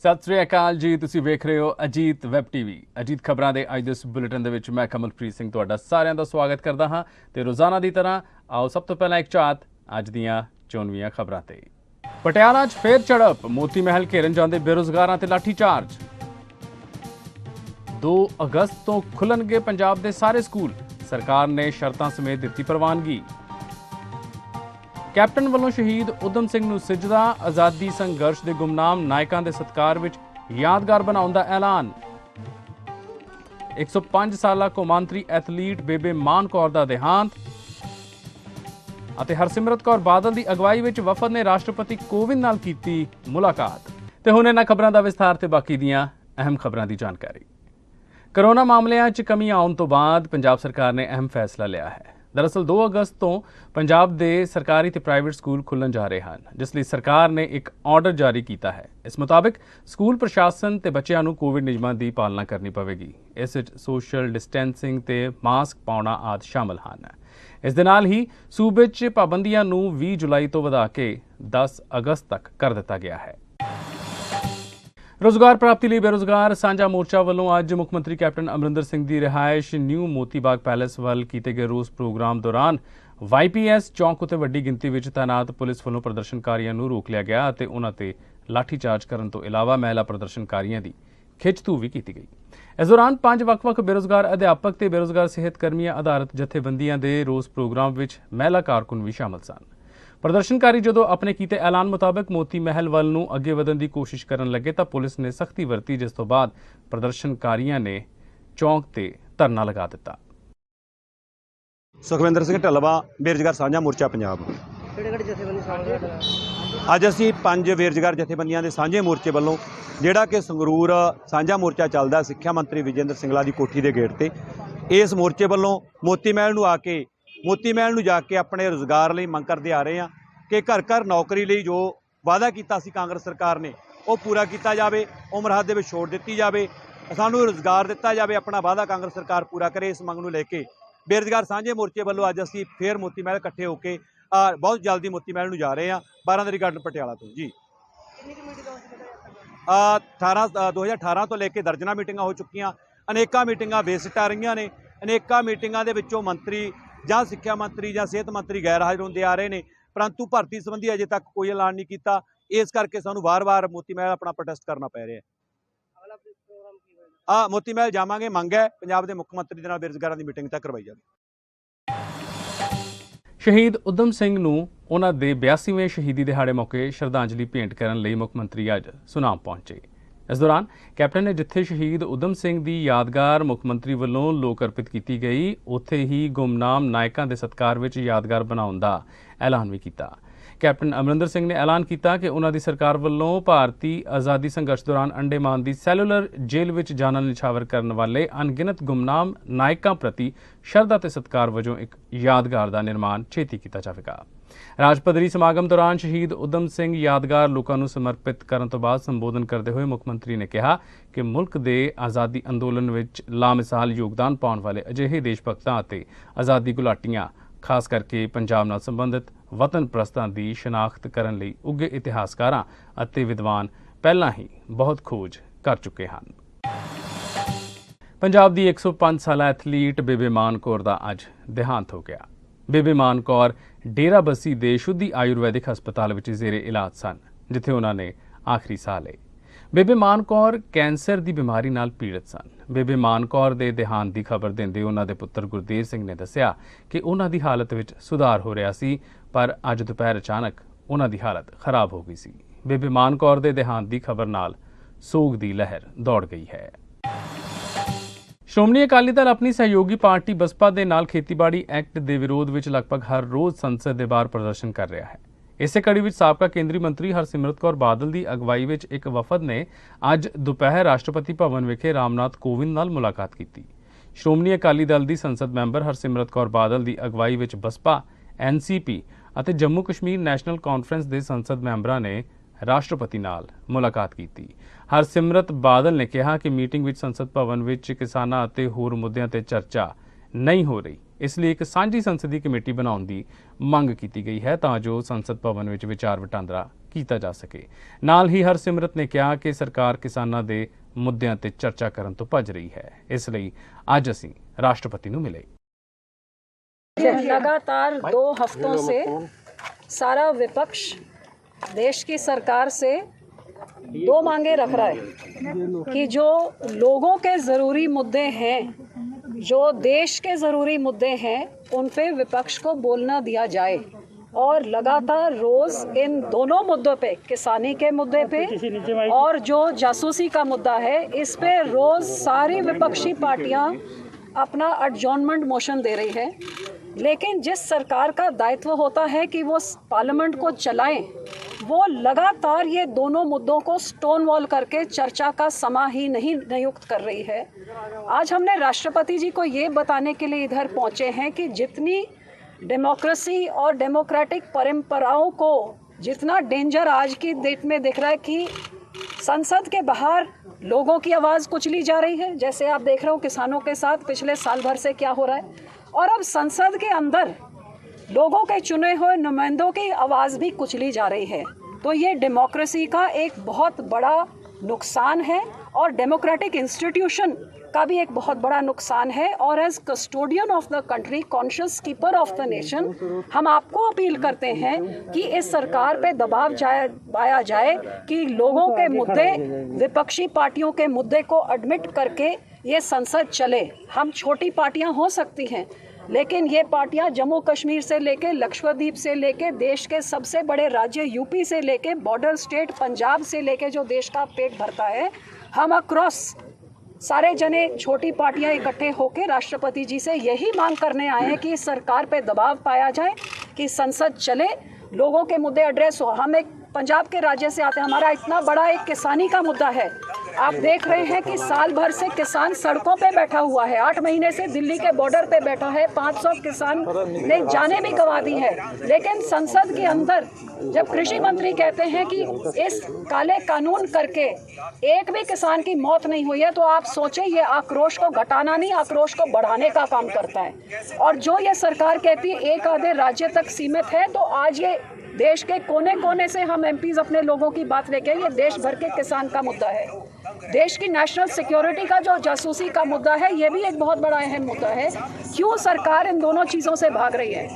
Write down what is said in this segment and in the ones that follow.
ਸਤਿ ਸ੍ਰੀ ਅਕਾਲ ਜੀ। ਤੁਸੀਂ ਵੇਖ ਰਹੇ ਹੋ ਅਜੀਤ ਵੈਬ ਟੀਵੀ। ਅਜੀਤ ਖਬਰਾਂ ਦੇ ਅੱਜ ਦੇ ਇਸ ਬੁਲੇਟਿਨ ਦੇ ਵਿੱਚ ਮੈਂ ਕਮਲਪ੍ਰੀਤ ਸਿੰਘ ਤੁਹਾਡਾ ਸਾਰਿਆਂ ਦਾ ਸਵਾਗਤ ਕਰਦਾ ਹਾਂ ਤੇ ਰੋਜ਼ਾਨਾ ਦੀ ਤਰ੍ਹਾਂ ਆਓ ਸਭ ਤੋਂ ਪਹਿਲਾਂ ਇੱਕ ਝਾਤ ਅੱਜ ਦੀਆਂ ਚੋਣਵੀਆਂ ਖਬਰਾਂ ਤੇ। ਪਟਿਆਲਾ 'ਚ ਫੇਰ ਝੜਪ, ਮੋਤੀ ਮਹਿਲ ਘੇਰਨ ਜਾਂਦੇ ਬੇਰੁਜ਼ਗਾਰਾਂ ਤੇ ਲਾਠੀ ਚਾਰਜ। 2 ਅਗਸਤ ਤੋਂ ਖੁੱਲਣਗੇ ਪੰਜਾਬ ਦੇ ਸਾਰੇ ਸਕੂਲ, ਸਰਕਾਰ ਨੇ ਸ਼ਰਤਾਂ ਸਮੇਤ ਦਿੱਤੀ ਪ੍ਰਵਾਨਗੀ। ਕੈਪਟਨ ਵੱਲੋਂ ਸ਼ਹੀਦ ਊਧਮ ਸਿੰਘ ਨੂੰ ਸਿਜਦਾ, ਆਜ਼ਾਦੀ ਸੰਘਰਸ਼ ਦੇ ਗੁਮਨਾਮ ਨਾਇਕਾਂ ਦੇ ਸਤਿਕਾਰ ਵਿੱਚ ਯਾਦਗਾਰ ਬਣਾਉਣ ਦਾ ਐਲਾਨ। 105 ਸਾਲਾ ਕੌਮਾਂਤਰੀ ਐਥਲੀਟ ਬੇਬੇ ਮਾਨ ਕੌਰ ਦਾ ਦੇਹਾਂਤ ਅਤੇ ਹਰਸਿਮਰਤ ਕੌਰ ਬਾਦਲ ਦੀ ਅਗਵਾਈ ਵਿੱਚ ਵਫਦ ਨੇ ਰਾਸ਼ਟਰਪਤੀ ਕੋਵਿੰਦ ਨਾਲ ਕੀਤੀ ਮੁਲਾਕਾਤ। ਤੇ ਹੁਣ ਇਹਨਾਂ ਖਬਰਾਂ ਦਾ ਵਿਸਥਾਰ ਤੇ ਬਾਕੀ ਦੀਆਂ ਅਹਿਮ ਖਬਰਾਂ ਦੀ ਜਾਣਕਾਰੀ। ਕੋਰੋਨਾ ਮਾਮਲਿਆਂ 'ਚ ਕਮੀ ਆਉਣ ਤੋਂ ਬਾਅਦ ਪੰਜਾਬ ਸਰਕਾਰ ਨੇ ਅਹਿਮ ਫੈਸਲਾ ਲਿਆ ਹੈ। दरअसल 2 अगस्त ਤੋਂ ਪੰਜਾਬ ਦੇ ਸਰਕਾਰੀ ਤੇ ਪ੍ਰਾਈਵੇਟ ਸਕੂਲ ਖੁੱਲ੍ਹਣ ਜਾ ਰਹੇ ਹਨ, ਜਿਸ ਲਈ ਸਰਕਾਰ ਨੇ ਇੱਕ ਆਰਡਰ ਜਾਰੀ ਕੀਤਾ ਹੈ। ਇਸ ਮੁਤਾਬਕ ਸਕੂਲ ਪ੍ਰਸ਼ਾਸਨ ਤੇ ਬੱਚਿਆਂ ਨੂੰ ਕੋਵਿਡ ਨਿਯਮਾਂ ਦੀ ਪਾਲਣਾ ਕਰਨੀ ਪਵੇਗੀ। ਇਸ ਵਿੱਚ ਸੋਸ਼ਲ ਡਿਸਟੈਂਸਿੰਗ ਤੇ ਮਾਸਕ ਪਾਉਣਾ ਆਦਿ ਸ਼ਾਮਲ ਹਨ। ਇਸ ਦੇ ਨਾਲ ਹੀ ਸੂਬੇ 'ਚ ਪਾਬੰਦੀਆਂ ਨੂੰ 20 ਜੁਲਾਈ ਤੋਂ ਵਧਾ ਕੇ 10 ਅਗਸਤ ਤੱਕ ਕਰ ਦਿੱਤਾ ਗਿਆ ਹੈ। ਰੋਜ਼ਗਾਰ ਪ੍ਰਾਪਤੀ ਲਈ ਬੇਰੁਜ਼ਗਾਰ ਸਾਂਝਾ ਮੋਰਚਾ ਵੱਲੋਂ ਅੱਜ ਮੁੱਖ ਮੰਤਰੀ ਕੈਪਟਨ ਅਮਰਿੰਦਰ ਸਿੰਘ ਦੀ ਰਿਹਾਇਸ਼ ਨਿਊ ਮੋਤੀ ਬਾਗ ਪੈਲੇਸ ਵੱਲ ਕੀਤੇ ਗਏ ਰੋਸ ਪ੍ਰੋਗਰਾਮ ਦੌਰਾਨ YPS ਚੌਂਕ ਉੱਤੇ ਵੱਡੀ ਗਿਣਤੀ ਵਿੱਚ ਤਾਇਨਾਤ ਪੁਲਿਸ ਵੱਲੋਂ ਪ੍ਰਦਰਸ਼ਨਕਾਰੀਆਂ ਨੂੰ ਰੋਕ ਲਿਆ ਗਿਆ ਅਤੇ ਉਨ੍ਹਾਂ ਤੇ ਲਾਠੀਚਾਰਜ ਕਰਨ ਤੋਂ ਇਲਾਵਾ ਮਹਿਲਾ ਪ੍ਰਦਰਸ਼ਨਕਾਰੀਆਂ ਦੀ ਖਿੱਚਧੂ ਵੀ ਕੀਤੀ ਗਈ। ਇਸ ਦੌਰਾਨ 5 ਵੱਖ-ਵੱਖ ਬੇਰੁਜ਼ਗਾਰ ਅਧਿਆਪਕ ਤੇ ਬੇਰੁਜ਼ਗਾਰ ਸਿਹਤ ਕਰਮੀਆਂ ਆਧਾਰਿਤ ਜਥੇਬੰਦੀਆਂ ਦੇ ਰੋਸ ਪ੍ਰੋਗਰਾਮ ਵਿੱਚ ਮਹਿਲਾ ਕਾਰਕੁਨ ਵੀ ਸ਼ਾਮਲ ਸਨ। ਪ੍ਰਦਰਸ਼ਨਕਾਰੀ ਜਦੋਂ ਆਪਣੇ ਕੀਤੇ ਐਲਾਨ ਮੁਤਾਬਕ ਮੋਤੀ ਮਹਿਲ ਵੱਲ ਨੂੰ ਅੱਗੇ ਵਧਣ ਦੀ ਕੋਸ਼ਿਸ਼ ਕਰਨ ਲੱਗੇ ਤਾਂ ਪੁਲਿਸ ਨੇ ਸਖਤੀ ਵਰਤੀ, ਜਿਸ ਤੋਂ ਬਾਅਦ ਪ੍ਰਦਰਸ਼ਨਕਾਰੀਆਂ ਨੇ ਚੌਂਕ ਤੇ ਧਰਨਾ ਲਗਾ ਦਿੱਤਾ। ਸੁਖਵਿੰਦਰ ਸਿੰਘ ਢੱਲਵਾ, ਬੇਰੁਜ਼ਗਾਰ ਸਾਂਝਾ ਮੋਰਚਾ ਪੰਜਾਬ। ਕਿਹੜੇ ਜਥੇਬੰਦੀ ਸਾਂਝਾ? ਅੱਜ ਅਸੀਂ 5 ਬੇਰੁਜ਼ਗਾਰ ਜਥੇਬੰਦੀਆਂ ਦੇ ਸਾਂਝੇ ਮੋਰਚੇ ਵੱਲੋਂ ਜਿਹੜਾ ਕਿ ਸੰਗਰੂਰ ਸਾਂਝਾ ਮੋਰਚਾ ਚੱਲਦਾ ਸਿੱਖਿਆ ਮੰਤਰੀ ਵਿਜੇਂਦਰ ਸਿੰਗਲਾ ਦੀ ਕੋਠੀ ਦੇ ਗੇਟ ਤੇ, ਇਸ ਮੋਰਚੇ ਵੱਲੋਂ ਮੋਤੀ ਮਹਿਲ ਨੂੰ ਜਾ ਕੇ ਆਪਣੇ ਰੁਜ਼ਗਾਰ ਲਈ ਮੰਗ ਕਰਦੇ ਆ ਰਹੇ ਹਾਂ ਕਿ ਘਰ ਘਰ ਨੌਕਰੀ ਲਈ ਜੋ ਵਾਅਦਾ ਕੀਤਾ ਸੀ ਕਾਂਗਰਸ ਸਰਕਾਰ ਨੇ ਉਹ ਪੂਰਾ ਕੀਤਾ ਜਾਵੇ, ਉਮਰ ਹੱਦ ਦੇ ਵਿੱਚ ਛੋਟ ਦਿੱਤੀ ਜਾਵੇ, ਸਾਨੂੰ ਰੁਜ਼ਗਾਰ ਦਿੱਤਾ ਜਾਵੇ, ਆਪਣਾ ਵਾਅਦਾ ਕਾਂਗਰਸ ਸਰਕਾਰ ਪੂਰਾ ਕਰੇ। ਇਸ ਮੰਗ ਨੂੰ ਲੈ ਕੇ ਬੇਰੁਜ਼ਗਾਰ ਸਾਂਝੇ ਮੋਰਚੇ ਵੱਲੋਂ ਅੱਜ ਅਸੀਂ ਫੇਰ ਮੋਤੀ ਮਹਿਲ ਇਕੱਠੇ ਹੋ ਕੇ ਬਹੁਤ ਜਲਦੀ ਮੋਤੀ ਮਹਿਲ ਨੂੰ ਜਾ ਰਹੇ ਹਾਂ 12 ਗਾਰਡਨ ਪਟਿਆਲਾ ਤੋਂ ਜੀ। 2018 ਤੋਂ ਲੈ ਕੇ ਦਰਜਨਾਂ ਮੀਟਿੰਗਾਂ ਹੋ ਚੁੱਕੀਆਂ, ਅਨੇਕਾਂ ਮੀਟਿੰਗਾਂ ਬੇਸਿੱਟਾ ਰਹੀਆਂ ਨੇ। ਅਨੇਕਾਂ ਮੀਟਿੰਗਾਂ ਦੇ ਵਿੱਚੋਂ ਮੰਤਰੀ ਜਾਂ ਸਿੱਖਿਆ ਮੰਤਰੀ ਜਾਂ ਸਿਹਤ ਮੰਤਰੀ ਗੈਰ ਹਾਜ਼ਰ ਹੁੰਦੇ ਆ ਰਹੇ ਨੇ, ਪਰੰਤੂ ਭਰਤੀ ਸੰਬੰਧੀ ਅਜੇ ਤੱਕ ਕੋਈ ਐਲਾਨ ਨਹੀਂ ਕੀਤਾ। ਇਸ ਕਰਕੇ ਸਾਨੂੰ ਵਾਰ-ਵਾਰ ਮੋਤੀ ਮਹਿਲ ਆਪਣਾ ਪ੍ਰੋਟੈਸਟ ਕਰਨਾ ਪੈ ਰਿਹਾ ਹੈ। ਮੋਤੀ ਮਹਿਲ ਜਾਵਾਂਗੇ, ਮੰਗ ਹੈ ਪੰਜਾਬ ਦੇ ਮੁੱਖ ਮੰਤਰੀ ਦੇ ਨਾਲ ਬੇਰੁਜ਼ਗਾਰਾਂ ਦੀ ਮੀਟਿੰਗ ਤੱਕ ਕਰਵਾਈ ਜਾਵੇ। ਸ਼ਹੀਦ ਊਧਮ ਸਿੰਘ ਨੂੰ ਉਹਨਾਂ ਦੇ 82ਵੇਂ ਸ਼ਹੀਦੀ ਦਿਹਾੜੇ ਮੌਕੇ ਸ਼ਰਧਾਂਜਲੀ ਭੇਂਟ ਕਰਨ ਲਈ ਮੁੱਖ ਮੰਤਰੀ ਅੱਜ ਸੁਨਾਮ ਪਹੁੰਚੇ। ਇਸ ਦੌਰਾਨ ਕੈਪਟਨ ਨੇ ਜਿੱਥੇ ਸ਼ਹੀਦ ਊਧਮ ਸਿੰਘ ਦੀ ਯਾਦਗਾਰ ਮੁੱਖ ਮੰਤਰੀ ਵੱਲੋਂ ਲੋਕ ਅਰਪਿਤ ਕੀਤੀ ਗਈ, ਉੱਥੇ ਹੀ ਗੁਮਨਾਮ ਨਾਇਕਾਂ ਦੇ ਸਤਿਕਾਰ ਵਿੱਚ ਯਾਦਗਾਰ ਬਣਾਉਣ ਦਾ ਐਲਾਨ ਵੀ ਕੀਤਾ। ਕੈਪਟਨ ਅਮਰਿੰਦਰ ਸਿੰਘ ਨੇ ਐਲਾਨ ਕੀਤਾ ਕਿ ਉਹਨਾਂ ਦੀ ਸਰਕਾਰ ਵੱਲੋਂ ਭਾਰਤੀ ਆਜ਼ਾਦੀ ਸੰਘਰਸ਼ ਦੌਰਾਨ ਅੰਡੇਮਾਨ ਦੀ ਸੈਲੂਲਰ ਜੇਲ੍ਹ ਵਿੱਚ ਜਾਨਾਂ ਨਿਛਾਵਰ ਕਰਨ ਵਾਲੇ ਅਣਗਿਣਤ ਗੁਮਨਾਮ ਨਾਇਕਾਂ ਪ੍ਰਤੀ ਸ਼ਰਧਾ ਤੇ ਸਤਿਕਾਰ ਵਜੋਂ ਇੱਕ ਯਾਦਗਾਰ ਦਾ ਨਿਰਮਾਣ ਛੇਤੀ ਕੀਤਾ ਜਾਵੇਗਾ। ਰਾਜ ਪੱਧਰੀ ਸਮਾਗਮ ਦੌਰਾਨ ਸ਼ਹੀਦ ਊਧਮ ਸਿੰਘ ਯਾਦਗਾਰ ਲੋਕਾਂ ਨੂੰ ਸਮਰਪਿਤ ਕਰਨ ਤੋਂ ਬਾਅਦ ਸੰਬੋਧਨ ਕਰਦੇ ਹੋਏ ਮੁੱਖ ਮੰਤਰੀ ਨੇ ਕਿਹਾ ਕਿ ਮੁਲਕ ਦੇ ਆਜ਼ਾਦੀ ਅੰਦੋਲਨ ਵਿੱਚ ਲਾਮਿਸਾਲ ਯੋਗਦਾਨ ਪਾਉਣ ਵਾਲੇ ਅਜਿਹੇ ਦੇਸ਼ ਭਗਤਾਂ ਅਤੇ ਆਜ਼ਾਦੀ ਘੁਲਾਟੀਆਂ, ਖਾਸ ਕਰਕੇ ਪੰਜਾਬ ਨਾਲ ਸੰਬੰਧਿਤ ਵਤਨ ਪ੍ਰਸਤਾਂ ਦੀ ਸ਼ਨਾਖਤ ਕਰਨ ਲਈ ਉੱਘੇ ਇਤਿਹਾਸਕਾਰਾਂ ਅਤੇ ਵਿਦਵਾਨ ਪਹਿਲਾਂ ਹੀ ਬਹੁਤ ਖੋਜ ਕਰ ਚੁੱਕੇ ਹਨ। ਪੰਜਾਬ ਦੀ 105 ਸਾਲਾ ਐਥਲੀਟ ਬੇਬੇ ਮਾਨ ਕੌਰ ਦਾ ਅੱਜ ਦੇਹਾਂਤ ਹੋ ਗਿਆ। ਬੇਬੇ ਮਾਨ ਕੌਰ ਡੇਰਾ ਬੱਸੀ ਦੇ ਸ਼ੁੱਧੀ ਆਯੁਰਵੈਦਿਕ ਹਸਪਤਾਲ ਵਿੱਚ ਜ਼ੇਰੇ ਇਲਾਜ ਸਨ, ਜਿੱਥੇ ਉਹਨਾਂ ਨੇ ਆਖਰੀ ਸਾਹ ਲਏ। ਬੇਬੇ ਮਾਨ ਕੌਰ ਕੈਂਸਰ ਦੀ ਬਿਮਾਰੀ ਨਾਲ ਪੀੜਤ ਸਨ। ਬੇਬੇ ਮਾਨ ਕੌਰ ਦੇ ਦੇਹਾਂਤ ਦੀ ਖਬਰ ਦਿੰਦੇ ਉਹਨਾਂ ਦੇ ਪੁੱਤਰ ਗੁਰਦੇਵ ਸਿੰਘ ਨੇ ਦੱਸਿਆ ਕਿ ਉਹਨਾਂ ਦੀ ਹਾਲਤ ਵਿੱਚ ਸੁਧਾਰ ਹੋ ਰਿਹਾ ਸੀ, ਪਰ ਅੱਜ ਦੁਪਹਿਰ ਅਚਾਨਕ ਉਹਨਾਂ ਦੀ ਹਾਲਤ ਖਰਾਬ ਹੋ ਗਈ ਸੀ। ਬੇਬੇ ਮਾਨ ਕੌਰ ਦੇ ਦੇਹਾਂਤ ਦੀ ਖਬਰ ਨਾਲ ਸੋਗ ਦੀ ਲਹਿਰ ਦੌੜ ਗਈ ਹੈ। ਸ਼੍ਰੋਮਣੀ ਅਕਾਲੀ ਦਲ ਆਪਣੀ ਸਹਿਯੋਗੀ ਪਾਰਟੀ ਬਸਪਾ ਦੇ ਨਾਲ ਖੇਤੀਬਾੜੀ ਐਕਟ ਦੇ ਵਿਰੋਧ ਵਿੱਚ ਲਗਭਗ ਹਰ ਰੋਜ਼ ਸੰਸਦ ਦੇ ਬਾਹਰ ਪ੍ਰਦਰਸ਼ਨ ਕਰ ਰਿਹਾ ਹੈ। ਇਸੇ ਕੜੀ ਵਿੱਚ ਸਾਬਕਾ ਕੇਂਦਰੀ ਮੰਤਰੀ ਹਰਸਿਮਰਤ ਕੌਰ ਬਾਦਲ ਦੀ ਅਗਵਾਈ ਵਿੱਚ ਇੱਕ ਵਫਦ ਨੇ ਅੱਜ ਦੁਪਹਿਰ ਰਾਸ਼ਟਰਪਤੀ ਭਵਨ ਵਿਖੇ ਰਾਮਨਾਥ ਕੋਵਿੰਦ ਨਾਲ ਮੁਲਾਕਾਤ ਕੀਤੀ। ਸ਼੍ਰੋਮਣੀ ਅਕਾਲੀ ਦਲ ਦੀ ਸੰਸਦ ਮੈਂਬਰ ਹਰਸਿਮਰਤ ਕੌਰ ਬਾਦਲ ਦੀ ਅਗਵਾਈ ਵਿੱਚ ਬਸਪਾ, NCP ਅਤੇ ਜੰਮੂ ਕਸ਼ਮੀਰ ਨੈਸ਼ਨਲ ਕਾਨਫਰੰਸ ਦੇ ਸੰਸਦ ਮੈਂਬਰਾਂ ਨੇ ਰਾਸ਼ਟਰਪਤੀ ਨਾਲ ਮੁਲਾਕਾਤ ਕੀਤੀ। ਹਰਸਿਮਰਤ ਬਾਦਲ ਨੇ ਕਿਹਾ ਕਿ ਮੀਟਿੰਗ ਵਿੱਚ ਸੰਸਦ ਭਵਨ ਵਿੱਚ ਕਿਸਾਨਾਂ ਅਤੇ ਹੋਰ ਮੁੱਦਿਆਂ ਤੇ ਚਰਚਾ ਨਹੀਂ ਹੋ ਰਹੀ, ਇਸ ਲਈ ਇੱਕ ਸਾਂਝੀ ਸੰਸਦੀ ਕਮੇਟੀ ਬਣਾਉਣ ਦੀ ਮੰਗ ਕੀਤੀ ਗਈ ਹੈ ਤਾਂ ਜੋ ਸੰਸਦ ਭਵਨ ਵਿੱਚ ਵਿਚਾਰ ਵਟਾਂਦਰਾ ਕੀਤਾ ਜਾ ਸਕੇ। ਨਾਲ ਹੀ ਹਰਸਿਮਰਤ ਨੇ ਕਿਹਾ ਕਿ ਸਰਕਾਰ ਕਿਸਾਨਾਂ ਦੇ ਮੁੱਦਿਆਂ ਤੇ ਚਰਚਾ ਕਰਨ ਤੋਂ ਭੱਜ ਰਹੀ ਹੈ। ਇਸ ਲਈ ਅੱਜ ਅਸੀਂ ਰਾਸ਼ਟਰਪति ਨੂੰ मिले। लगातार 2 हफ्तों से सारा विपक्ष देश की सरकार से 2 मांगे रख रहा है कि जो लोगों के ज़रूरी मुद्दे हैं, जो देश के ज़रूरी मुद्दे हैं, उन पे विपक्ष को बोलना दिया जाए। और लगातार रोज़ इन दोनों मुद्दों पे, किसानी के मुद्दे पे और जो जासूसी का मुद्दा है, इस पे रोज़ सारी विपक्षी पार्टियां अपना एडजॉर्नमेंट मोशन दे रही है। लेकिन जिस सरकार का दायित्व होता है कि वो पार्लियामेंट को चलाएं, वो लगातार ये दोनों मुद्दों को स्टोन वॉल करके चर्चा का समय ही नहीं नियुक्त कर रही है। आज हमने राष्ट्रपति जी को ये बताने के लिए इधर पहुंचे हैं कि जितनी डेमोक्रेसी और डेमोक्रेटिक परंपराओं को जितना डेंजर आज की डेट में दिख रहा है कि संसद के बाहर लोगों की आवाज़ कुचली जा रही है। जैसे आप देख रहे हो किसानों के साथ पिछले साल भर से क्या हो रहा है, और अब संसद के अंदर लोगों के चुने हुए नुमाइंदों की आवाज़ भी कुचली जा रही है। तो ये डेमोक्रेसी का एक बहुत बड़ा नुकसान है और डेमोक्रेटिक इंस्टीट्यूशन का भी एक बहुत बड़ा नुकसान है। और as custodian of the country, conscious keeper of the nation, हम आपको अपील करते हैं कि इस सरकार पे दबाव पाया जाए कि लोगों के मुद्दे, विपक्षी पार्टियों के मुद्दे को एडमिट करके ये संसद चले। हम छोटी पार्टियां हो सकती हैं, लेकिन ये पार्टियां जम्मू कश्मीर से लेके लक्षद्वीप से लेके देश के सबसे बड़े राज्य यूपी से लेके बॉर्डर स्टेट पंजाब से लेके जो देश का पेट भरता है, हम अक्रॉस सारे जने छोटी पार्टियां इकट्ठे होकर राष्ट्रपति जी से यही मांग करने आए हैं कि इस सरकार पे दबाव पाया जाए कि संसद चले, लोगों के मुद्दे एड्रेस हो। हम एक पंजाब के राज्य से आते हैं, हमारा इतना बड़ा एक किसानी का मुद्दा है। आप देख रहे हैं कि साल भर से किसान सड़कों पे बैठा हुआ है, 8 महीने से दिल्ली के बॉर्डर पे बैठा है, 500 किसान ने जाने भी गंवा दी है। लेकिन संसद के अंदर जब कृषि मंत्री कहते हैं कि इस काले कानून करके एक भी किसान की मौत नहीं हुई है, तो आप सोचें ये आक्रोश को घटाना नहीं, आक्रोश को बढ़ाने का काम करता है। और जो ये सरकार कहती है एक आधे राज्य तक सीमित है, तो आज ये देश के कोने कोने से हम एमपीज अपने लोगों की बात लेके, ये देश भर के किसान का मुद्दा है। देश की नेशनल सिक्योरिटी का जो जासूसी का मुद्दा है, ये भी एक बहुत बड़ा अहम मुद्दा है। क्यों सरकार इन दोनों चीज़ों से भाग रही है?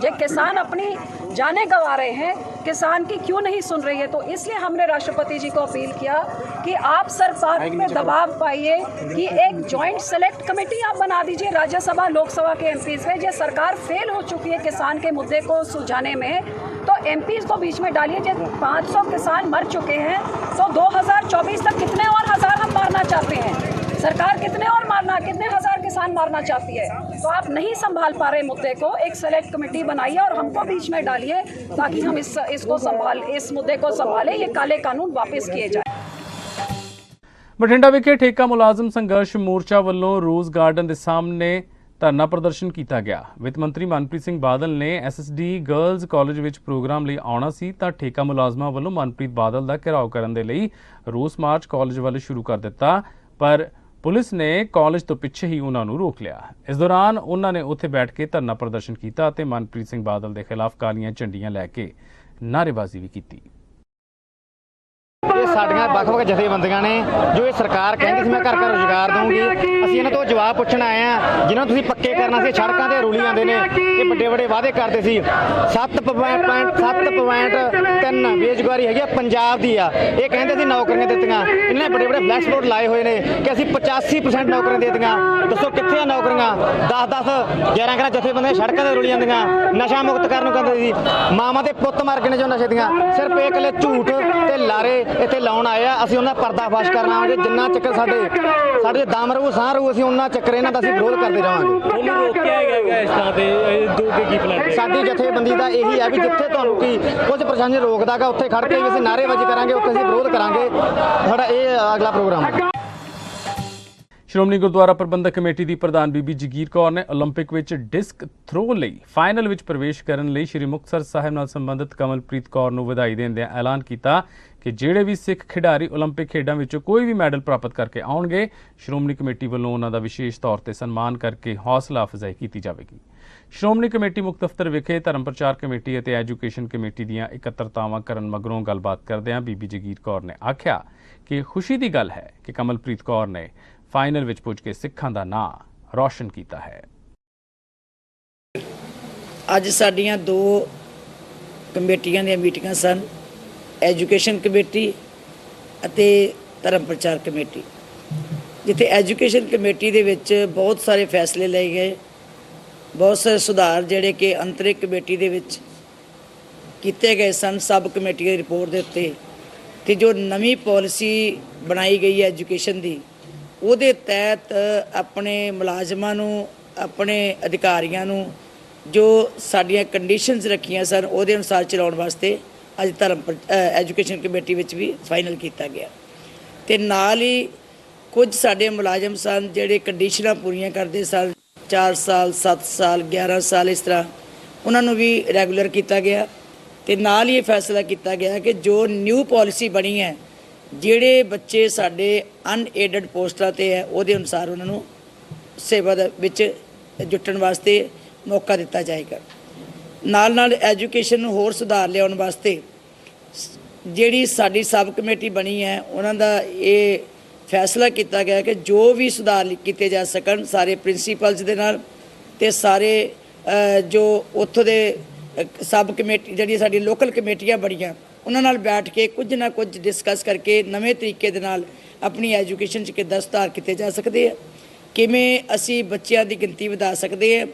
ये किसान अपनी जानें गंवा रहे हैं, किसान की क्यों नहीं सुन रही है? तो इसलिए हमने राष्ट्रपति जी को अपील किया कि आप सरकार पे दबाव पाइए कि एक जॉइंट सेलेक्ट कमेटी आप बना दीजिए राज्यसभा लोकसभा के एमपीज में। ये सरकार फेल हो चुकी है किसान के मुद्दे को सुलझाने में, तो एमपीज को बीच में डालिए। जब 500 किसान मर चुके हैं, तो 2024 तक कितने और हजार हम मारना चाहते हैं? सरकार कितने हजार किसान मारना चाहती है? तो आप नहीं संभाल पा रहे मुद्दे को, एक सेलेक्ट कमेटी बनाइए और हमको बीच में डालिए ताकि हम इस मुद्दे को संभालें, ये काले कानून वापस किए जाए। बठिंडा विखे ठेका मुलाजम संघर्ष मोर्चा ਵੱਲੋਂ रोज़ गार्डन के सामने ਧਰਨਾ ਪ੍ਰਦਰਸ਼ਨ ਕੀਤਾ ਗਿਆ। ਵਿੱਤ ਮੰਤਰੀ ਮਨਪ੍ਰੀਤ ਸਿੰਘ ਬਾਦਲ ਨੇ SSD ਗਰਲਜ਼ ਕਾਲਜ ਵਿੱਚ ਪ੍ਰੋਗਰਾਮ ਲਈ ਆਉਣਾ ਸੀ ਤਾਂ ਠੇਕਾ ਮੁਲਾਜ਼ਮਾਂ ਵੱਲੋਂ ਮਨਪ੍ਰੀਤ ਬਾਦਲ ਦਾ ਘਿਰਾਓ ਕਰਨ ਦੇ ਲਈ ਰੋਸ ਮਾਰਚ ਕਾਲਜ ਵੱਲ ਸ਼ੁਰੂ ਕਰ ਦਿੱਤਾ, ਪਰ ਪੁਲਿਸ ਨੇ ਕਾਲਜ ਤੋਂ ਪਿੱਛੇ ਹੀ ਉਹਨਾਂ ਨੂੰ ਰੋਕ ਲਿਆ। ਇਸ ਦੌਰਾਨ ਉਹਨਾਂ ਨੇ ਉੱਥੇ ਬੈਠ ਕੇ ਧਰਨਾ ਪ੍ਰਦਰਸ਼ਨ ਕੀਤਾ ਅਤੇ ਮਨਪ੍ਰੀਤ ਸਿੰਘ ਬਾਦਲ ਦੇ ਖਿਲਾਫ ਕਾਲੀਆਂ ਝੰਡੀਆਂ ਲੈ ਕੇ ਨਾਅਰੇਬਾਜ਼ੀ ਵੀ ਕੀਤੀ। ਇਹ ਸਾਡੀਆਂ ਵੱਖ-ਵੱਖ ਜਥੇਬੰਦੀਆਂ ਨੇ ਜੋ ਇਹ ਸਰਕਾਰ ਕਹਿੰਦੀ ਸੀ ਮੈਂ ਘਰ ਘਰ ਰੁਜ਼ਗਾਰ ਦਊਂਗੀ, ਅਸੀਂ ਇਹਨਾਂ ਤੋਂ ਜਵਾਬ ਪੁੱਛਣ ਆਏ ਆ। ਜਿਹਨਾਂ ਤੁਸੀਂ ਪੱਕੇ ਕਰਨਾ ਸੀ ਸੜਕਾਂ ਤੇ ਰੂਲੀ ਜਾਂਦੇ ਨੇ, ਇਹ ਵੱਡੇ ਵੱਡੇ ਵਾਅਦੇ ਕਰਦੇ ਸੀ। 7.3 ਬੇਰੁਜ਼ਗਾਰੀ ਹੈਗੀ ਆ ਪੰਜਾਬ ਦੀ ਆ, ਇਹ ਕਹਿੰਦੇ ਸੀ ਨੌਕਰੀਆਂ ਦਿੱਤੀਆਂ। ਇਹਨਾਂ ਨੇ ਵੱਡੇ ਵੱਡੇ ਫਲੈਕਸ ਬੋਰਡ ਲਾਏ ਹੋਏ ਨੇ ਕਿ ਅਸੀਂ 85% ਨੌਕਰੀਆਂ ਦੇ ਦਿੱਤੀਆਂ। ਦੱਸੋ ਕਿੱਥੇ ਆ ਨੌਕਰੀਆਂ? 10-10 11 ਜਥੇਬੰਦੀਆਂ ਸੜਕਾਂ ਤੇ ਰੁਲੀ ਜਾਂਦੀਆਂ। ਨਸ਼ਾ ਮੁਕਤ ਕਰਨ ਨੂੰ ਕਹਿੰਦੇ ਸੀ, ਮਾਵਾਂ ਦੇ ਪੁੱਤ ਮਰ ਗਏ ਨੇ ਜੋ ਨਸ਼ੇ ਦੀਆਂ। ਸਿਰਫ ਇਹ ਇਕੱਲੇ ਝੂਠ ਤੇ ਲਾਰੇ ਇੱਥੇ ਲਾਉਣ ਆਏ ਆ। ਅਸੀਂ ਉਹਨਾਂ ਪਰਦਾਫਾਸ਼ ਕਰਨਾ ਆਵਾਂਗੇ ਜਿੰਨਾ ਚੱਕਰ ਸਾਡੇ ਦਮ ਰਹੂ ਸਾਹ ਰਹੂ, ਅਸੀਂ ਉਹਨਾਂ ਚੱਕਰ ਇਹਨਾਂ ਦਾ ਅਸੀਂ ਵਿਰੋਧ ਕਰਦੇ ਰਹਾਂਗੇ। ਸਾਡੀ ਜਥੇਬੰਦੀ ਦਾ ਇਹੀ ਹੈ ਵੀ ਜਿੱਥੇ ਤੁਹਾਨੂੰ ਕੀ ਕੁਝ ਪ੍ਰਸ਼ਾਸਨ ਰੋਕਦਾਗਾ ਉੱਥੇ ਖੜ ਕੇ ਵੀ ਅਸੀਂ ਨਾਅਰੇਬਾਜ਼ੀ ਕਰਾਂਗੇ, ਉੱਥੇ ਅਸੀਂ ਵਿਰੋਧ ਕਰਾਂਗੇ। ਸਾਡਾ ਇਹ ਅਗਲਾ ਪ੍ਰੋਗਰਾਮ ਹੈ। ਸ਼੍ਰੋਮਣੀ ਗੁਰਦੁਆਰਾ ਪ੍ਰਬੰਧਕ ਕਮੇਟੀ ਦੀ ਪ੍ਰਧਾਨ ਬੀਬੀ ਜਗੀਰ ਕੌਰ ਨੇ 올림픽 ਵਿੱਚ ਡਿਸਕ ਥਰੋ ਲਈ ਫਾਈਨਲ ਵਿੱਚ ਪ੍ਰਵੇਸ਼ ਕਰਨ ਲਈ ਸ਼੍ਰੀ ਮੁਕਤਸਰ ਸਾਹਿਬ ਨਾਲ ਸੰਬੰਧਿਤ ਕਮਲਪ੍ਰੀਤ ਕੌਰ ਨੂੰ ਵਧਾਈ ਦਿੰਦਿਆਂ ਐਲਾਨ ਕੀਤਾ ਕਿ ਜਿਹੜੇ ਵੀ ਸਿੱਖ ਖਿਡਾਰੀ 올림픽 ਖੇਡਾਂ ਵਿੱਚੋਂ ਕੋਈ ਵੀ ਮੈਡਲ ਪ੍ਰਾਪਤ ਕਰਕੇ ਆਉਣਗੇ, ਸ਼੍ਰੋਮਣੀ ਕਮੇਟੀ ਵੱਲੋਂ ਉਹਨਾਂ ਦਾ ਵਿਸ਼ੇਸ਼ ਤੌਰ ਤੇ ਸਨਮਾਨ ਕਰਕੇ ਹੌਸਲਾ ਅਫਜ਼ਾਈ ਕੀਤੀ ਜਾਵੇਗੀ। ਸ਼੍ਰੋਮਣੀ ਕਮੇਟੀ ਮੁੱਖ ਦਫ਼ਤਰ ਵਿਖੇ ਧਰਮ ਪ੍ਰਚਾਰ ਕਮੇਟੀ ਅਤੇ ਐਜੂਕੇਸ਼ਨ ਕਮੇਟੀ ਦੀਆਂ ਇਕੱਤਰਤਾਵਾਂ ਕਰਨ ਮਗਰੋਂ ਗੱਲਬਾਤ ਕਰਦਿਆਂ ਬੀਬੀ ਜਗੀਰ ਕੌਰ ਨੇ ਆਖਿਆ ਕਿ ਖੁਸ਼ੀ ਦੀ ਗੱਲ ਹੈ ਕਿ ਕਮਲਪ੍ਰੀਤ ਕੌਰ ਨੇ ਫਾਈਨਲ ਵਿੱਚ ਪੁੱਜ ਕੇ ਸਿੱਖਾਂ ਦਾ ਨਾਂ ਰੌਸ਼ਨ ਕੀਤਾ ਹੈ। ਅੱਜ ਸਾਡੀਆਂ 2 ਕਮੇਟੀਆਂ ਦੀਆਂ ਮੀਟਿੰਗਾਂ ਸਨ, ਐਜੂਕੇਸ਼ਨ ਕਮੇਟੀ ਅਤੇ ਧਰਮ ਪ੍ਰਚਾਰ ਕਮੇਟੀ, ਜਿੱਥੇ ਐਜੂਕੇਸ਼ਨ ਕਮੇਟੀ ਦੇ ਵਿੱਚ ਬਹੁਤ ਸਾਰੇ ਫੈਸਲੇ ਲਏ ਗਏ, ਬਹੁਤ ਸਾਰੇ ਸੁਧਾਰ ਜਿਹੜੇ ਕਿ ਅੰਤਰਿਕ ਕਮੇਟੀ ਦੇ ਵਿੱਚ ਕੀਤੇ ਗਏ ਸਨ ਸਬ ਕਮੇਟੀ ਦੀ ਰਿਪੋਰਟ ਦੇ ਉੱਤੇ। ਤੇ ਜੋ ਨਵੀਂ ਪਾਲਿਸੀ ਬਣਾਈ ਗਈ ਹੈ ਐਜੂਕੇਸ਼ਨ ਦੀ, ਉਹਦੇ ਤਹਿਤ ਆਪਣੇ ਮੁਲਾਜ਼ਮਾਂ ਨੂੰ, ਆਪਣੇ ਅਧਿਕਾਰੀਆਂ ਨੂੰ ਜੋ ਸਾਡੀਆਂ ਕੰਡੀਸ਼ਨਸ ਰੱਖੀਆਂ ਸਨ ਉਹਦੇ ਅਨੁਸਾਰ ਚਲਾਉਣ ਵਾਸਤੇ ਅੱਜ ਐਜੂਕੇਸ਼ਨ ਕਮੇਟੀ ਵਿੱਚ ਵੀ ਫਾਈਨਲ ਕੀਤਾ ਗਿਆ। ਤੇ ਨਾਲ ਹੀ ਕੁਝ ਸਾਡੇ ਮੁਲਾਜ਼ਮ ਸਨ ਜਿਹੜੇ ਕੰਡੀਸ਼ਨਾਂ ਪੂਰੀਆਂ ਕਰਦੇ ਸਨ, 4 ਸਾਲ 7 ਸਾਲ 11 ਸਾਲ ਇਸ ਤਰ੍ਹਾਂ, ਉਹਨਾਂ ਨੂੰ ਵੀ ਰੈਗੂਲਰ ਕੀਤਾ ਗਿਆ। ਤੇ ਨਾਲ ਹੀ ਇਹ ਫੈਸਲਾ ਕੀਤਾ ਗਿਆ ਕਿ ਜੋ ਨਿਊ ਪਾਲਿਸੀ ਬਣੀ ਹੈ, ਜਿਹੜੇ ਬੱਚੇ ਸਾਡੇ ਅਨਏਡਡ ਪੋਸਟਾਂ ਤੇ ਹੈ ਉਹਦੇ ਅਨੁਸਾਰ ਉਹਨਾਂ ਨੂੰ ਸੇਵਾ ਦੇ ਵਿੱਚ ਜੁਟਣ ਵਾਸਤੇ ਮੌਕਾ ਦਿੱਤਾ ਜਾਏਗਾ। ਨਾਲ ਐਜੂਕੇਸ਼ਨ ਨੂੰ ਹੋਰ ਸੁਧਾਰ ਲਿਆਉਣ ਵਾਸਤੇ ਜਿਹੜੀ ਸਾਡੀ ਸਬ ਕਮੇਟੀ ਬਣੀ ਹੈ ਉਹਨਾਂ ਦਾ ਇਹ ਫੈਸਲਾ ਕੀਤਾ ਗਿਆ ਕਿ ਜੋ ਵੀ ਸੁਧਾਰ ਕੀਤੇ ਜਾ ਸਕਣ ਸਾਰੇ ਪ੍ਰਿੰਸੀਪਲਸ ਦੇ ਨਾਲ ਤੇ ਸਾਰੇ ਜੋ ਉੱਥੋਂ ਦੇ ਸਬ ਕਮੇਟੀ ਜਿਹੜੀ ਸਾਡੀ ਲੋਕਲ ਕਮੇਟੀਆਂ ਬਣੀਆਂ ਉਹਨਾਂ ਨਾਲ ਬੈਠ ਕੇ ਕੁਝ ਨਾ ਕੁਝ ਡਿਸਕਸ ਕਰਕੇ ਨਵੇਂ ਤਰੀਕੇ ਦੇ ਨਾਲ ਆਪਣੀ ਐਜੂਕੇਸ਼ਨ 'ਚ ਕਿੱਦਾਂ ਸੁਧਾਰ ਕੀਤੇ ਜਾ ਸਕਦੇ ਆ, ਕਿਵੇਂ ਅਸੀਂ ਬੱਚਿਆਂ ਦੀ ਗਿਣਤੀ ਵਧਾ ਸਕਦੇ ਹਾਂ,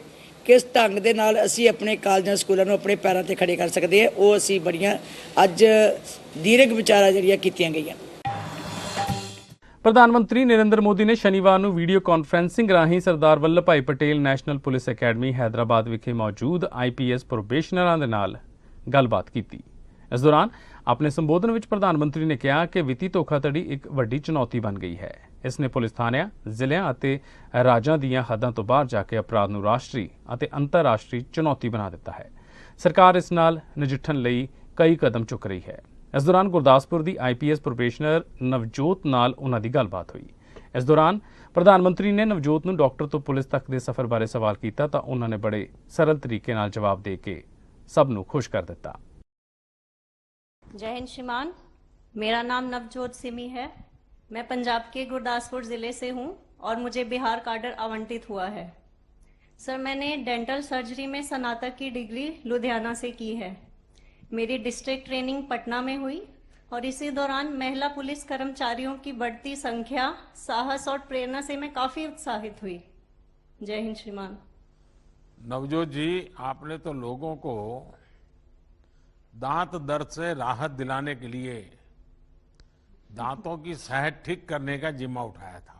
ਕਿਸ ਢੰਗ ਦੇ ਨਾਲ ਅਸੀਂ ਆਪਣੇ ਕਾਲਜਾਂ ਸਕੂਲਾਂ ਨੂੰ ਆਪਣੇ ਪੈਰਾਂ ਤੇ ਖੜੇ ਕਰ ਸਕਦੇ ਹਾਂ, ਉਹ ਅਸੀਂ ਬੜੀਆਂ ਅੱਜ ਦੀਰਘ ਵਿਚਾਰਾਂ ਜਿਹੜੀਆਂ ਕੀਤੀਆਂ ਗਈਆਂ। ਪ੍ਰਧਾਨ ਮੰਤਰੀ ਨਰਿੰਦਰ ਮੋਦੀ ਨੇ ਸ਼ਨੀਵਾਰ ਨੂੰ ਵੀਡੀਓ ਕਾਨਫਰੰਸਿੰਗ ਰਾਹੀਂ ਸਰਦਾਰ ਵੱਲਭ ਭਾਈ Patel national police academy Hyderabad ਵਿਖੇ ਮੌਜੂਦ IPS ਪ੍ਰੋਬੇਸ਼ਨਰਾਂ ਦੇ ਨਾਲ ਗੱਲਬਾਤ ਕੀਤੀ। ਇਸ ਦੌਰਾਨ ਆਪਣੇ ਸੰਬੋਧਨ ਵਿੱਚ ਪ੍ਰਧਾਨ ਮੰਤਰੀ ਨੇ ਕਿਹਾ ਕਿ ਵਿੱਤੀ ਧੋਖਾਧੜੀ ਇੱਕ ਵੱਡੀ ਚੁਣੌਤੀ ਬਣ ਗਈ ਹੈ। ਇਸ ਨੇ ਪੁਲਿਸ ਥਾਣਿਆਂ, ਜ਼ਿਲ੍ਹਿਆਂ ਅਤੇ ਰਾਜਾਂ ਦੀਆਂ ਹੱਦਾਂ ਤੋਂ ਬਾਹਰ ਜਾ ਕੇ ਅਪਰਾਧ ਨੂੰ ਰਾਸ਼ਟਰੀ ਅਤੇ ਅੰਤਰਰਾਸ਼ਟਰੀ ਚੁਣੌਤੀ ਬਣਾ ਦਿੱਤਾ ਹੈ। ਸਰਕਾਰ ਇਸ ਨਾਲ ਨਜਿੱਠਣ ਲਈ ਕਈ ਕਦਮ ਚੁੱਕ ਰਹੀ ਹੈ। ਇਸ ਦੌਰਾਨ ਗੁਰਦਾਸਪੁਰ ਦੀ IPS ਪ੍ਰੋਬੇਸ਼ਨਰ ਨਵਜੋਤ ਨਾਲ ਉਹਨਾਂ ਦੀ ਗੱਲਬਾਤ ਹੋਈ। ਇਸ ਦੌਰਾਨ ਪ੍ਰਧਾਨ ਮੰਤਰੀ ਨੇ ਨਵਜੋਤ ਨੂੰ ਡਾਕਟਰ ਤੋਂ ਪੁਲਿਸ ਤੱਕ ਦੇ ਸਫ਼ਰ ਬਾਰੇ ਸਵਾਲ ਕੀਤਾ ਤਾਂ ਉਹਨਾਂ ਨੇ ਬੜੇ ਸਰਲ ਤਰੀਕੇ ਨਾਲ ਜਵਾਬ ਦੇ ਕੇ ਸਭ ਨੂੰ ਖੁਸ਼ ਕਰ ਦਿੱਤਾ। जय हिंद श्रीमान, मेरा नाम नवजोत सिमी है। मैं पंजाब के गुरदासपुर ज़िले से हूँ और मुझे बिहार काडर आवंटित हुआ है। सर, मैंने डेंटल सर्जरी में स्नातक की डिग्री लुधियाना से की है। मेरी डिस्ट्रिक्ट ट्रेनिंग पटना में हुई और इसी दौरान महिला पुलिस कर्मचारियों की बढ़ती संख्या, साहस और प्रेरणा से मैं काफ़ी उत्साहित हुई। जय हिंद श्रीमान। नवजोत जी, आपने तो लोगों को दांत दर्द से राहत दिलाने के लिए दांतों की सेहत ठीक करने का जिम्मा उठाया था।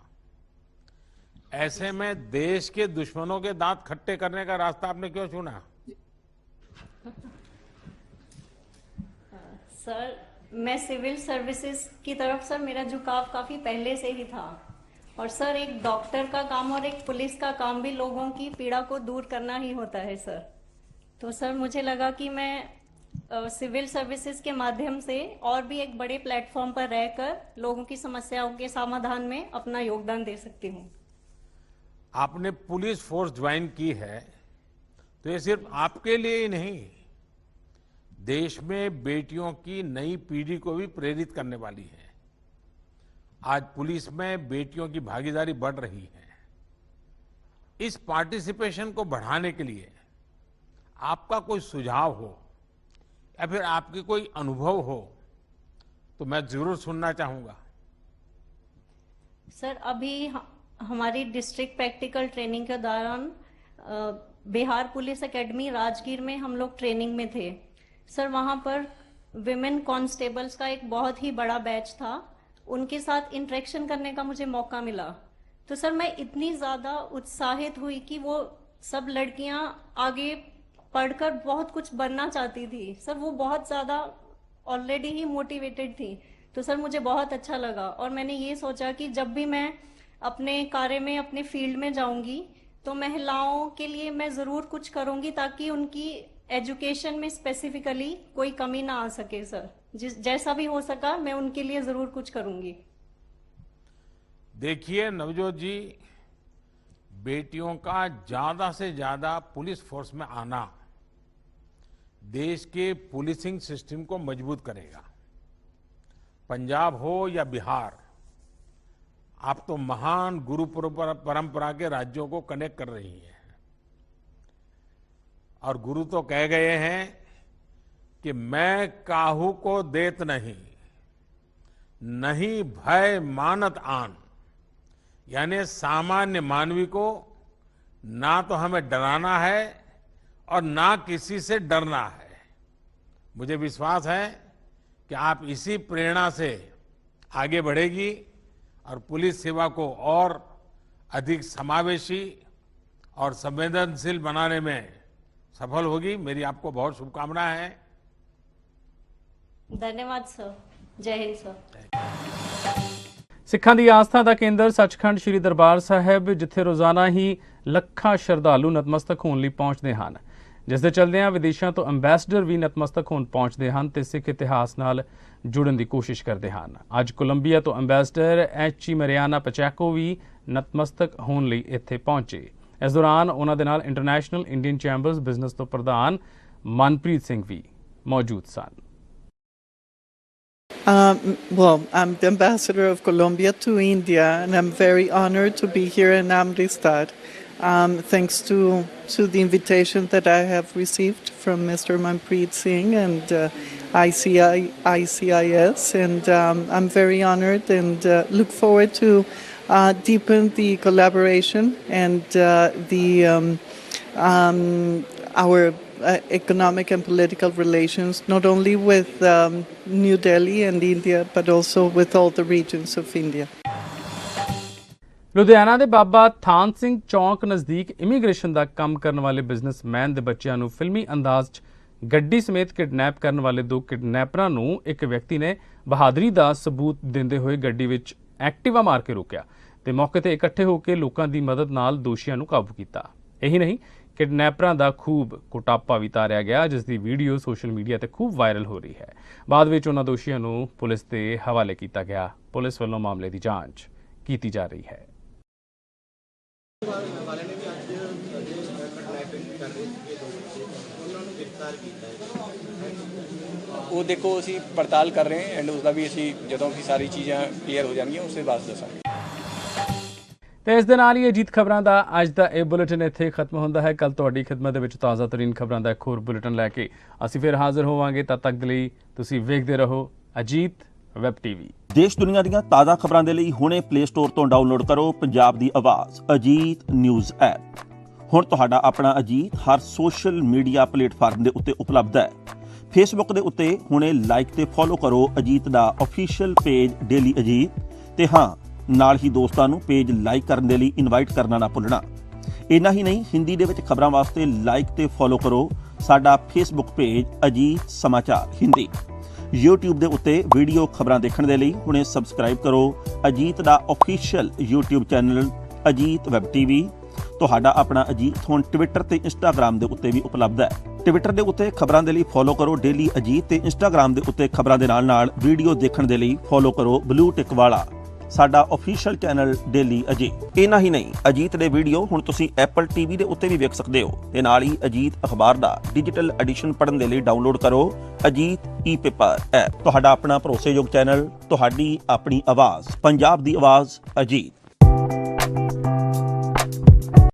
ऐसे में देश के दुश्मनों के दांत खट्टे करने का रास्ता आपने क्यों चुना? सर, मैं सिविल सर्विसेज की तरफ सर मेरा झुकाव काफ़ी पहले से ही था और सर एक डॉक्टर का काम और एक पुलिस का काम भी लोगों की पीड़ा को दूर करना ही होता है सर। तो सर मुझे लगा कि मैं सिविल सर्विसेज के माध्यम से और भी एक बड़े प्लेटफॉर्म पर रहकर लोगों की समस्याओं के समाधान में अपना योगदान दे सकती हूँ। आपने पुलिस फोर्स ज्वाइन की है तो ये सिर्फ आपके लिए ही नहीं, देश में बेटियों की नई पीढ़ी को भी प्रेरित करने वाली है। आज पुलिस में बेटियों की भागीदारी बढ़ रही है। इस पार्टिसिपेशन को बढ़ाने के लिए आपका कोई सुझाव हो या फिर आपके कोई अनुभव हो तो मैं जरूर सुनना चाहूंगा। सर, अभी हमारी डिस्ट्रिक्ट प्रैक्टिकल ट्रेनिंग के दौरान बिहार पुलिस एकेडमी राजगीर में हम लोग ट्रेनिंग में थे। सर, वहाँ पर विमेन कांस्टेबल्स का एक बहुत ही बड़ा बैच था, उनके साथ इंटरेक्शन करने का मुझे मौका मिला। तो सर मैं इतनी ज़्यादा उत्साहित हुई कि वो सब लड़कियाँ आगे पढ़कर बहुत कुछ बनना चाहती थी। सर वो बहुत ज़्यादा ऑलरेडी ही मोटिवेटेड थी। तो सर मुझे बहुत अच्छा लगा और मैंने ये सोचा कि जब भी मैं अपने कार्य में, अपने फील्ड में जाऊंगी तो महिलाओं के लिए मैं ज़रूर कुछ करूंगी ताकि उनकी एजुकेशन में स्पेसिफिकली कोई कमी ना आ सके। सर जैसा भी हो सका मैं उनके लिए जरूर कुछ करूंगी। देखिए नवजोत जी, बेटियों का ज्यादा से ज्यादा पुलिस फोर्स में आना देश के पुलिसिंग सिस्टम को मजबूत करेगा। पंजाब हो या बिहार, आप तो महान गुरु परंपरा के राज्यों को कनेक्ट कर रही हैं। और गुरु तो कह गए हैं कि मैं काहू को देत नहीं, नहीं भय मानत आन। यानी सामान्य मानवी को ना तो हमें डराना है और ना किसी से डरना है। मुझे विश्वास है कि आप इसी प्रेरणा से आगे बढ़ेगी और पुलिस सेवा को और अधिक समावेशी और संवेदनशील बनाने में सफल होगी। मेरी आपको बहुत शुभकामनाएं हैं। धन्यवाद सर। जय हिंद सर। ਸਿੱਖਾਂ ਦੀ ਆਸਥਾ ਦਾ ਕੇਂਦਰ ਸੱਚਖੰਡ ਸ੍ਰੀ ਦਰਬਾਰ ਸਾਹਿਬ, ਜਿੱਥੇ ਰੋਜ਼ਾਨਾ ਹੀ ਲੱਖਾਂ ਸ਼ਰਧਾਲੂ ਨਤਮਸਤਕ ਹੋਣ ਲਈ ਪਹੁੰਚਦੇ ਹਨ, ਜਿਸ ਦੇ ਚਲਦਿਆਂ ਵਿਦੇਸ਼ਾਂ ਤੋਂ ਅੰਬੈਸਡਰ ਵੀ ਨਤਮਸਤਕ ਹੋਣ ਪਹੁੰਚਦੇ ਹਨ ਤੇ ਸਿੱਖ ਇਤਿਹਾਸ ਨਾਲ ਜੁੜਨ ਦੀ ਕੋਸ਼ਿਸ਼ ਕਰਦੇ ਹਨ। ਅੱਜ ਕੋਲੰਬੀਆ ਤੋਂ ਅੰਬੈਸਡਰ ਐਚੀ ਮਰਿਆਨਾ ਪਚੈਕੋ ਵੀ ਨਤਮਸਤਕ ਹੋਣ ਲਈ ਇੱਥੇ ਪਹੁੰਚੇ। ਇਸ ਦੌਰਾਨ ਉਹਨਾਂ ਦੇ ਨਾਲ ਇੰਟਰਨੈਸ਼ਨਲ ਇੰਡੀਅਨ ਚੈਂਬਰਸ ਬਿਜ਼ਨਸ ਤੋਂ ਪ੍ਰਧਾਨ ਮਨਪ੍ਰੀਤ ਸਿੰਘ ਵੀ ਮੌਜੂਦ ਸਨ। Well, I'm the ambassador of Colombia to India, and I'm very honored to be here in Amritsar. Thanks to the invitation that I have received from Mr. Manpreet Singh and ICIS, and I'm very honored and look forward to deepen the collaboration and our economic and political relations, not only with New Delhi and India, but also with all the regions of India. Ludhiana ਦੇ ਬਾਬਾ ਥਾਨ ਸਿੰਘ ਚੌਂਕ ਨਜ਼ਦੀਕ immigration ਦਾ ਕੰਮ ਕਰਨ ਵਾਲੇ businessman ਦੇ ਬੱਚਿਆਂ ਨੂੰ ਫਿਲਮੀ ਅੰਦਾਜ਼ 'ਚ ਗੱਡੀ ਸਮੇਤ ਕਿਡਨੈਪ ਕਰਨ ਵਾਲੇ 2 ਕਿਡਨੈਪਰਾਂ ਨੂੰ ਇੱਕ ਵਿਅਕਤੀ ਨੇ ਬਹਾਦਰੀ ਦਾ ਸਬੂਤ ਦਿੰਦੇ ਹੋਏ ਗੱਡੀ ਵਿੱਚ ਐਕਟਿਵਾ ਮਾਰ ਕੇ ਰੋਕਿਆ ਤੇ ਮੌਕੇ ਤੇ ਇਕੱਠੇ ਹੋ ਕੇ ਲੋਕਾਂ ਦੀ ਮਦਦ ਨਾਲ ਦੋਸ਼ੀਆਂ ਨੂੰ ਕਾਬੂ ਕੀਤਾ। ਇਹੀ ਨਹੀਂ, ਕਿਡਨੈਪਰਾਂ ਦਾ ਖੂਬ ਕੁਟਾਪਾ ਵੀ ਤਾਰਿਆ ਗਿਆ, ਜਿਸ ਦੀ ਵੀਡੀਓ ਸੋਸ਼ਲ ਮੀਡੀਆ ਤੇ ਖੂਬ ਵਾਇਰਲ ਹੋ ਰਹੀ ਹੈ। ਬਾਅਦ ਵਿੱਚ ਉਹਨਾਂ ਦੋਸ਼ੀਆਂ ਨੂੰ ਪੁਲਿਸ ਦੇ ਹਵਾਲੇ ਕੀਤਾ ਗਿਆ। ਪੁਲਿਸ ਵੱਲੋਂ ਮਾਮਲੇ ਦੀ ਜਾਂਚ ਕੀਤੀ ਜਾ ਰਹੀ ਹੈ। ਉਹ ਦੇਖੋ ਅਸੀਂ ਪੜਤਾਲ ਕਰ ਰਹੇ ਹਾਂ ਐਂਡ ਉਸ ਦਾ ਵੀ ਅਸੀਂ ਜਦੋਂ ਕਿ ਸਾਰੀ ਚੀਜ਼ਾਂ ਕਲੀਅਰ ਹੋ ਜਾਣਗੀਆਂ ਉਸ ਤੋਂ ਬਾਅਦ ਦੱਸਾਂਗੇ। ਤੇ ਇਸ ਦੇ ਨਾਲ ਹੀ ਅਜੀਤ ਖਬਰਾਂ ਦਾ ਅੱਜ ਦਾ ਇਹ ਬੁਲੇਟਿਨ ਇੱਥੇ ਖਤਮ ਹੁੰਦਾ ਹੈ। ਕੱਲ ਤੁਹਾਡੀ ਖਿਦਮਤ ਦੇ ਵਿੱਚ ਤਾਜ਼ਾ ਤਰੀਨ ਖਬਰਾਂ ਦਾ ਇੱਕ ਹੋਰ ਬੁਲੇਟਿਨ ਲੈ ਕੇ ਅਸੀਂ ਫਿਰ ਹਾਜ਼ਰ ਹੋਵਾਂਗੇ। ਤਦ ਤੱਕ ਦੇ ਲਈ ਤੁਸੀਂ ਵੇਖਦੇ ਰਹੋ ਅਜੀਤ ਵੈਬ ਟੀਵੀ। ਦੇਸ਼ ਦੁਨੀਆ ਦੀਆਂ ਤਾਜ਼ਾ ਖਬਰਾਂ ਦੇ ਲਈ ਹੁਣੇ ਪਲੇ ਸਟੋਰ ਤੋਂ ਡਾਊਨਲੋਡ ਕਰੋ ਪੰਜਾਬ ਦੀ ਆਵਾਜ਼ ਅਜੀਤ ਨਿਊਜ਼ ਐਪ। ਹੁਣ ਤੁਹਾਡਾ ਆਪਣਾ ਅਜੀਤ ਹਰ ਸੋਸ਼ਲ ਮੀਡੀਆ ਪਲੇਟਫਾਰਮ ਦੇ ਉੱਤੇ ਉਪਲਬਧ ਹੈ। ਫੇਸਬੁੱਕ ਦੇ ਉੱਤੇ ਹੁਣੇ ਲਾਈਕ ਤੇ ਫੋਲੋ ਕਰੋ ਅਜੀਤ ਦਾ ਅਫੀਸ਼ੀਅਲ ਪੇਜ ਡੇਲੀ ਅਜੀਤ, ਤੇ ਹਾਂ ਨਾਲ ਹੀ ਦੋਸਤਾਂ ਨੂੰ ਪੇਜ ਲਾਈਕ ਕਰਨ ਦੇ ਲਈ ਇਨਵਾਈਟ ਕਰਨਾ ਨਾ ਭੁੱਲਣਾ। ਇੰਨਾ ਹੀ ਨਹੀਂ, ਹਿੰਦੀ ਦੇ ਵਿੱਚ ਖਬਰਾਂ ਵਾਸਤੇ ਲਾਈਕ ਤੇ ਫੋਲੋ ਕਰੋ ਸਾਡਾ ਫੇਸਬੁੱਕ ਪੇਜ ਅਜੀਤ ਸਮਾਚਾਰ ਹਿੰਦੀ। YouTube ਦੇ ਉੱਤੇ ਵੀਡੀਓ ਖਬਰਾਂ ਦੇਖਣ ਦੇ ਲਈ ਹੁਣੇ ਸਬਸਕ੍ਰਾਈਬ ਕਰੋ ਅਜੀਤ ਦਾ official YouTube channel Ajit web TV. ਤੁਹਾਡਾ ਆਪਣਾ ਅਜੀਤ ਹੁਣ ਟਵਿੱਟਰ ਤੇ ਇੰਸਟਾਗ੍ਰਾਮ ਦੇ ਉੱਤੇ ਵੀ ਉਪਲਬਧ ਹੈ। ਟਵਿੱਟਰ ਦੇ ਉੱਤੇ ਖਬਰਾਂ ਦੇ ਲਈ ਫੋਲੋ ਕਰੋ ਡੇਲੀ ਅਜੀਤ, ਤੇ ਇੰਸਟਾਗ੍ਰਾਮ ਦੇ ਉੱਤੇ ਖਬਰਾਂ ਦੇ ਨਾਲ ਵੀਡੀਓ ਦੇਖਣ ਦੇ ਲਈ ਫੋਲੋ ਕਰੋ ਬਲੂ ਟਿਕ ਵਾਲਾ ਸਾਡਾ ਅਫੀਸ਼ੀਅਲ ਚੈਨਲ ਡੇਲੀ ਅਜੀਤ। ਇੰਨਾ ਹੀ ਨਹੀਂ, ਅਜੀਤ ਦੇ ਵੀਡੀਓ ਹੁਣ ਤੁਸੀਂ ਐਪਲ ਟੀਵੀ ਦੇ ਉੱਤੇ ਵੀ ਵੇਖ ਸਕਦੇ ਹੋ, ਤੇ ਨਾਲ ਹੀ ਅਜੀਤ ਅਖਬਾਰ ਦਾ ਡਿਜੀਟਲ ਐਡੀਸ਼ਨ ਪੜ੍ਹਨ ਦੇ ਲਈ ਡਾਊਨਲੋਡ ਕਰੋ ਅਜੀਤ ਈ ਪੇਪਰ ਐਪ। ਤੁਹਾਡਾ ਆਪਣਾ ਭਰੋਸੇਯੋਗ ਚੈਨਲ, ਤੁਹਾਡੀ ਆਪਣੀ ਆਵਾਜ਼, ਪੰਜਾਬ ਦੀ ਆਵਾਜ਼ ਅਜੀਤ।